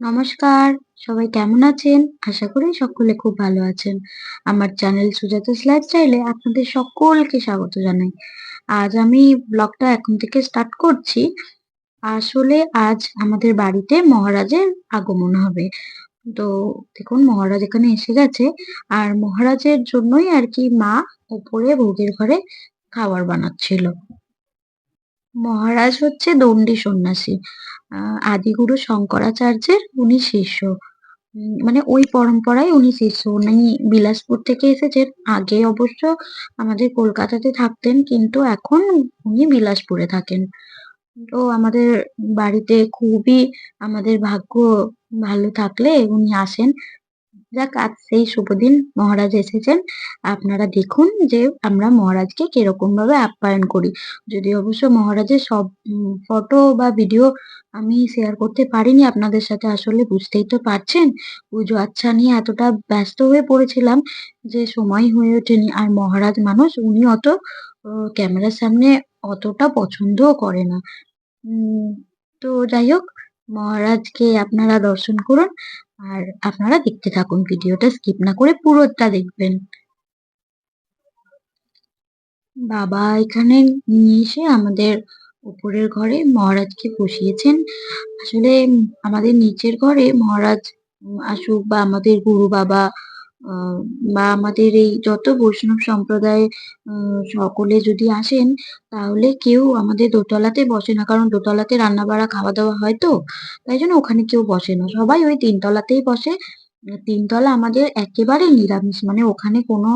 নমস্কার, সবাই কেমন আছেন? আশা করি সকলে খুব ভালো আছেন। আমার চ্যানেল সুজাতাস লাইফস্টাইলে আপনাদের সকলকে স্বাগত জানাই। আজ আমি ব্লগটা এখন থেকে স্টার্ট করছি। আসলে আজ আমাদের বাড়িতে মহারাজের আগমন হবে। তো দেখুন মহারাজ এখানে এসে গেছে। আর মহারাজের জন্যই আরকি মা উপরে ভোগের ঘরে খাবার বানাচ্ছিল। মহারাজ হচ্ছে দণ্ডী সন্ন্যাসী। আ আদিগুরু শঙ্করাচার্যের উনি শিষ্য। মানে ওই পরম্পরায় উনি শিষ্য। উনি বিলাসপুর থেকে এসেছেন। আগে অবশ্য আমাদের কলকাতাতে থাকতেন, কিন্তু এখন উনি বিলাসপুরে থাকেন। তো আমাদের বাড়িতে খুবই আমাদের ভাগ্য ভালো থাকলে উনি আসেন। যাক আজ সেই শুভ দিন মহারাজ এসেছেন। আপনারা দেখুন যে আমরা মহারাজকে কিরকমভাবে আপ্যায়ন করি। যদিও অবশ্য মহারাজের সব ফটো বা ভিডিও আমি শেয়ার করতে পারিনি আপনাদের সাথে। আসলে বুঝতেই তো পারছেন, পুজো আচ্চা নিয়ে এতটা ব্যস্ত হয়ে পড়েছিলাম যে সময় হয়ে ওঠেনি। আর মহারাজ মানুষ উনি অত ক্যামেরার সামনে অতটা পছন্দও করে না। উম তো যাই হোক, মহারাজকে আপনারা দর্শন করুন। আর আপনারা দেখতে থাকুন, ভিডিওটা স্কিপ না করে পুরোটা দেখবেন। বাবা এখানে নিয়ে এসে আমাদের উপরের ঘরে মহারাজকে বসিয়েছেন। আসলে আমাদের নিচের ঘরে মহারাজ আসুক বা আমাদের গুরু বাবা আ বা আমাদের এই যত বৈষ্ণব সম্প্রদায় সকলে যদি আসেন, তাহলে কেউ আমাদের দোতলাতে বসে না। কারণ দোতলাতে রান্না-বাড়া, খাওয়া-দাওয়া হয় তো। তাই জন্য ওখানে কেউ বসে না। সবাই ওই ৩ তলাতেই বসে। ৩ তলা আমাদের একেবারে নিরামিষ। মানে ওখানে কোনো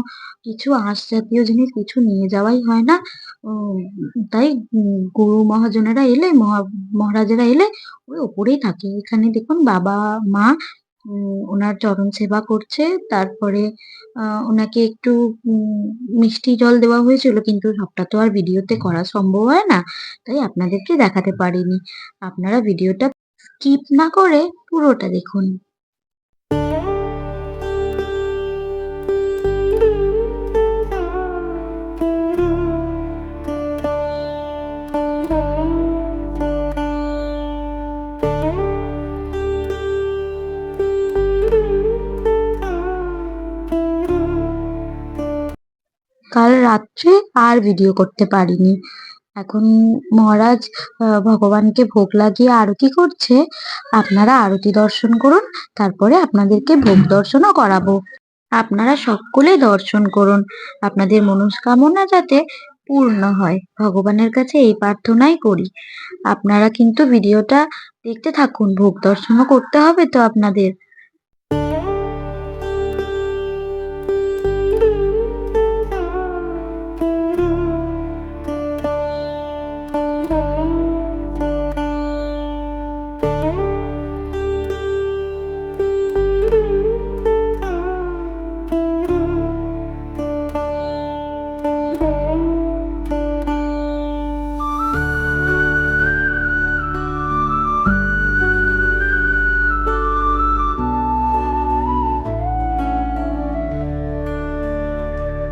কিছু আঁশ জাতীয় জিনিস কিছু নিয়ে যাওয়াই হয় না। উম তাই গুরু মহাজনেরা এলে মহারাজেরা এলে ওই ওপরেই থাকে। এখানে দেখুন বাবা, মা উনার চরণ সেবা করছে। তারপরে উনাকে একটু উম মিষ্টি জল দেওয়া হয়েছিল, কিন্তু সবটা তো আর ভিডিওতে করা সম্ভব হয় না। তাই আপনাদেরকে দেখাতে পারিনি। আপনারা ভিডিওটা স্কিপ না করে পুরোটা দেখুন। কাল রাত্রে আর ভিডিও করতে পারিনি। এখন মহারাজ ভগবানকে ভোগ লাগিয়ে আরতি করছে। আপনারা আরতি দর্শন করুন। তারপরে আপনাদেরকে ভোগ দর্শনও করাবো। আপনারা সকলে দর্শন করুন। আপনাদের মনস্কামনা যাতে পূর্ণ হয়। ভগবানের কাছে এই প্রার্থনাই করি। আপনারা কিন্তু ভিডিওটা দেখতে থাকুন। ভোগ দর্শনও করতে হবে তো আপনাদের।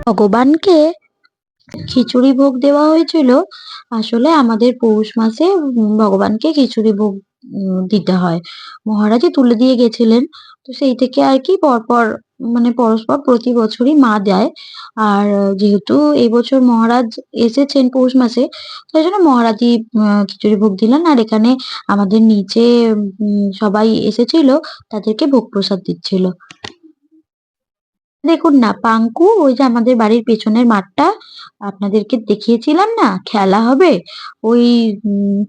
ভগবানকে খিচুড়ি ভোগ দেওয়া হয়েছিল। আসলে আমাদের পৌষ মাসে ভগবানকে খিচুড়ি ভোগ দিতে হয়। মহারাজই তুলে দিয়ে গেছিলেন। তো সেই থেকে আরকি পরপর মানে পরস্পর প্রতি বছরই মা দেয়। আর যেহেতু এবছর মহারাজ এসেছেন পৌষ মাসে, তাই জন্য মহারাজই খিচুড়ি ভোগ দিলেন। আর এখানে আমাদের নিচে সবাই এসেছিল, তাদেরকে ভোগ প্রসাদ দিচ্ছিল। দেখুন না পাঙ্কু, ওই যে আমাদের বাড়ির পেছনের মাঠটা আপনাদেরকে দেখিয়েছিলাম না খেলা হবে, ওই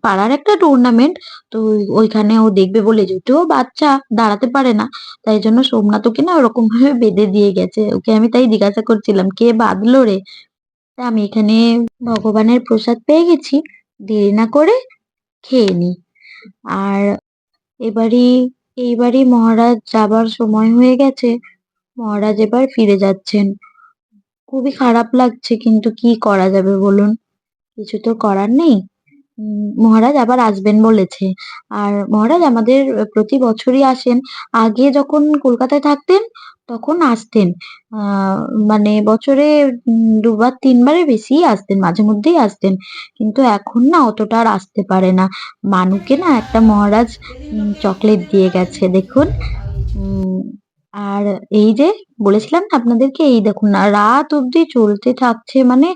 পাড়ার একটা টুর্নামেন্ট। তো ওইখানে ও দেখবে বলে, যেহেতু ও বাচ্চা দাঁড়াতে পারে না, তাই জন্য সোমনাথ ওকে না ওরকম ভাবে বেঁধে দিয়ে গেছে। ওকে আমি তাই জিজ্ঞাসা করছিলাম কে বাঁধলো রে। তা আমি এখানে ভগবানের প্রসাদ পেয়ে গেছি, দেরি না করে খেয়ে নি। আর এবারই এইবারই মহারাজ যাবার সময় হয়ে গেছে। মহারাজ এবার ফিরে যাচ্ছেন। খুবই খারাপ লাগছে, কিন্তু কি করা যাবে বলুন? কিছু তো করার নেই। মহারাজ আবার আসবেন বলেছে। আর মহারাজ আমাদের প্রতি বছরই আসেন। আগে যখন কলকাতায় থাকতেন তখন আসতেন। আ মানে বছরে ২ বার ৩ বারের বেশিই আসতেন। মাঝে মধ্যেই আসতেন। কিন্তু এখন না অতটা আর আসতে পারে না। মানুকে না একটা মহারাজ চকলেট দিয়ে গেছে দেখুন। উম আর এই যে বলেছিলাম না আপনাদেরকে, এই দেখুন না রাত অব্দি চলতে থাকছে, মানে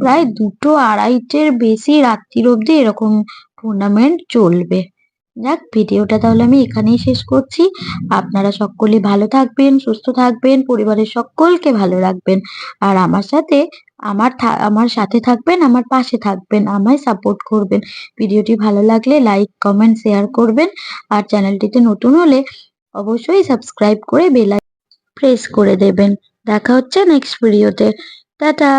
প্রায় ২টো ২:৩০ বেশি রাত্রির অব্দি এরকম টুর্নামেন্ট চলবে। যাক, ভিডিওটা তাহলে আমি এখানেই শেষ করছি। আপনারা সকলে ভালো থাকবেন, সুস্থ থাকবেন, পরিবারের সকলকে ভালো রাখবেন। আর আমার সাথে থাকবেন, আমার পাশে থাকবেন, আমায় সাপোর্ট করবেন। ভিডিওটি ভালো লাগলে লাইক, কমেন্ট, শেয়ার করবেন। আর চ্যানেলটিতে নতুন হলে অবশ্যই সাবস্ক্রাইব করে বেল প্রেস করে দেবেন। দেখা হচ্ছে নেক্সট ভিডিওতে। টাটা!